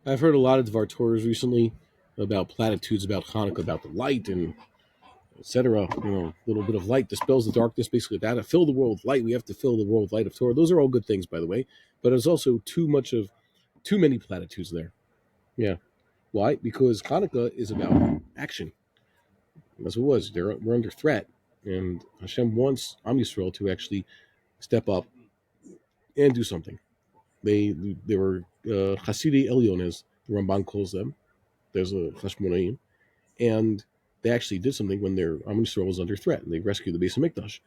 I've heard a lot of Dvar Torahs recently about platitudes about Hanukkah, about the light and etc. A little bit of light dispels the darkness, basically that. To fill the world with light, we have to fill the world with light of Torah. Those are all good things, by the way. But there's also too many platitudes there. Yeah. Why? Because Hanukkah is about action. That's what it was. We're under threat. And Hashem wants Am Yisrael to actually step up and do something. They were Hasidei Elyones, the Ramban calls them. There's a Chashmonaim, and they actually did something when their Am Yisrael was under threat, and they rescued the Beis Hamikdash.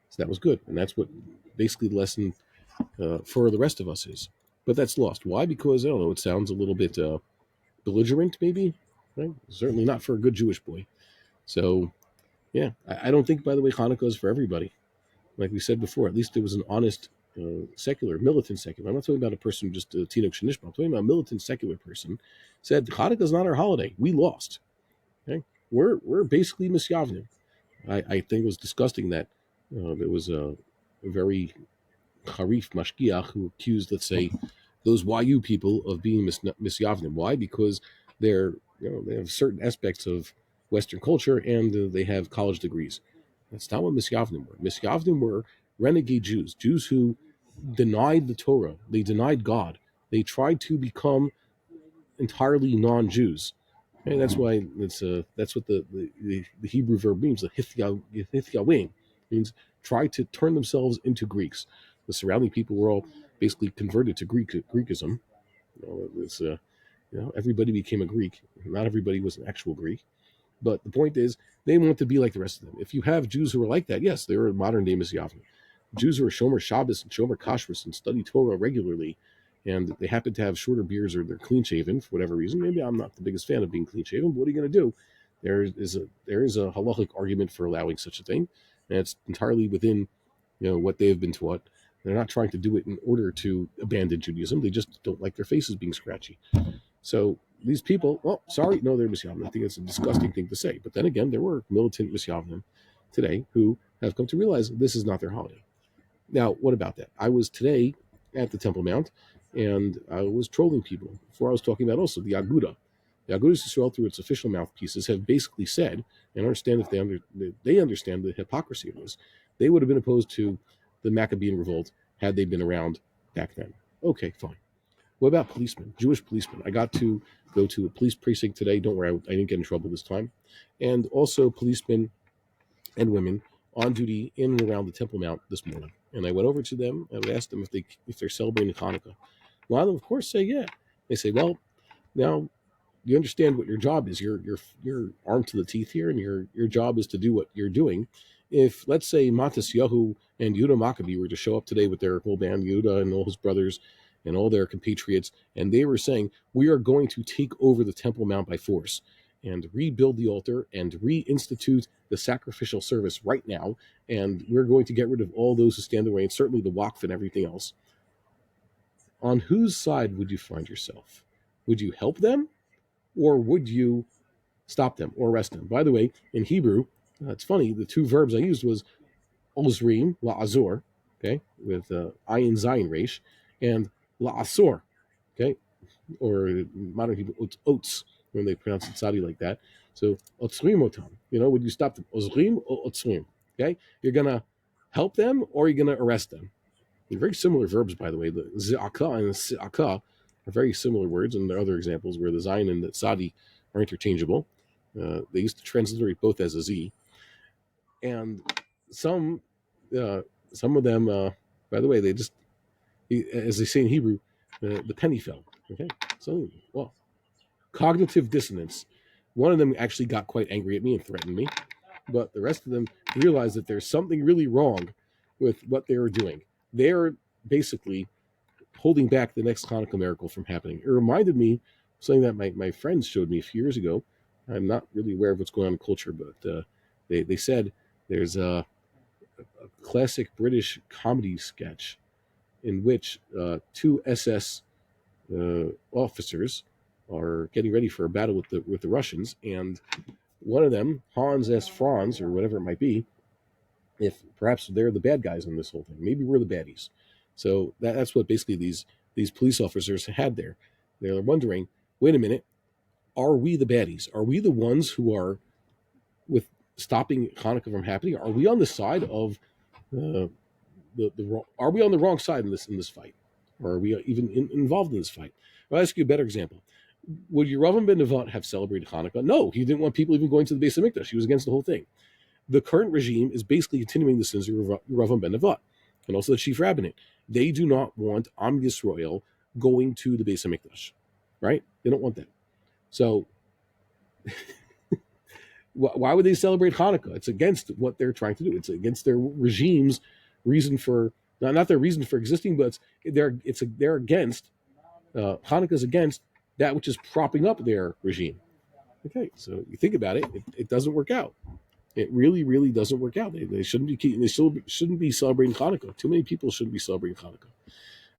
So that was good, and that's what basically the lesson for the rest of us is. But that's lost. Why? Because I don't know. It sounds a little bit belligerent, maybe. Right? Certainly not for a good Jewish boy. So yeah, I don't think, by the way, Hanukkah is for everybody. Like we said before, at least it was an honest secular, militant secular. I'm not talking about a person who just Tinok Shanishma. I'm talking about a militant secular person said Hanukkah is not our holiday. We lost. Okay, we're basically Misyavnim. I think it was disgusting that there was a very harif mashgiach who accused, let's say, those YU people of being Misyavnim. Why? Because they have certain aspects of Western culture and they have college degrees. That's not what Misyavnim were. Misyavnim were renegade Jews who denied the Torah. They denied God. They tried to become entirely non-Jews. And that's why that's what the Hebrew verb means. The hithyawing means try to turn themselves into Greeks. The surrounding people were all basically converted to Greekism. Everybody became a Greek. Not everybody was an actual Greek. But the point is, they want to be like the rest of them. If you have Jews who are like that, yes, they're modern day Misyavnim. Jews who are Shomer Shabbos and Shomer Kashrus and study Torah regularly, and they happen to have shorter beards or they're clean shaven for whatever reason. Maybe I'm not the biggest fan of being clean shaven, but what are you going to do? There is a halachic argument for allowing such a thing, and it's entirely within what they have been taught. They're not trying to do it in order to abandon Judaism. They just don't like their faces being scratchy. So these people, well, sorry, no, they're Misyavnim. I think it's a disgusting thing to say. But then again, there were militant Misyavnim today who have come to realize this is not their holiday. Now, what about that? I was today at the Temple Mount, and I was trolling people. Before I was talking about also the Aguda. The Agudas Yisrael, through its official mouthpieces, have basically said, and understand if they understand the hypocrisy of this, they would have been opposed to the Maccabean revolt had they been around back then. Okay, fine. What about policemen, Jewish policemen? I got to go to a police precinct today. Don't worry, I didn't get in trouble this time. And also policemen and women on duty in and around the Temple Mount this morning. And I went over to them and I asked them if they're celebrating Hanukkah. A lot of them, of course, say yeah. They say, well, now you understand what your job is. You're armed to the teeth here, and your job is to do what you're doing. If, let's say, Matisyahu and Yehuda Maccabee were to show up today with their whole band, Yehuda and all his brothers and all their compatriots, and they were saying, we are going to take over the Temple Mount by force and rebuild the altar and reinstitute the sacrificial service right now, and we're going to get rid of all those who stand in the way, and certainly the Waqf and everything else. On whose side would you find yourself? Would you help them, or would you stop them or arrest them? By the way, in Hebrew, it's funny, the two verbs I used was ozrim, la'azor, okay, with ayin zayin resh, and la'asor, okay, or modern Hebrew, oats, when they pronounce it tzadi like that. So, otzrim otam, would you stop them? Ozrim or otzrim, okay? You're going to help them or you're going to arrest them. They're very similar verbs, by the way. The zi'aka and the si'aka are very similar words, and there are other examples where the zayin and the tzadi are interchangeable. They used to transliterate both as a z. And some of them, by the way, they just, as they say in Hebrew, the penny fell. Okay, so well, cognitive dissonance. One of them actually got quite angry at me and threatened me, but the rest of them realized that there's something really wrong with what they were doing. They're basically holding back the next Hanukkah miracle from happening. It reminded me of something that my friends showed me a few years ago. I'm not really aware of what's going on in culture, but they said there's a classic British comedy sketch in which two SS officers are getting ready for a battle with the Russians, and one of them, Hans S. Franz, or whatever it might be, if perhaps they're the bad guys in this whole thing. Maybe we're the baddies. So that's what basically these police officers had there. They're wondering, wait a minute, are we the baddies? Are we the ones who are with stopping Hanukkah from happening? Are we on the side of the wrong? Are we on the wrong side in this fight, or are we even involved in this fight? I'll ask you a better example. Would Yeravam ben Nevat have celebrated Hanukkah? No, he didn't want people even going to the Beis Hamikdash. He was against the whole thing. The current regime is basically continuing the sins of Yeravam ben Nevat, and also the chief rabbinate. They do not want Am Yisrael going to the Beis Hamikdash, right? They don't want that. So why would they celebrate Hanukkah? It's against what they're trying to do. It's against their regime's reason for not their reason for existing, but they're against Hanukkah's against that which is propping up their regime. Okay, so you think about it, it doesn't work out. It really, really doesn't work out. They shouldn't be shouldn't be celebrating Hanukkah. Too many people shouldn't be celebrating Hanukkah.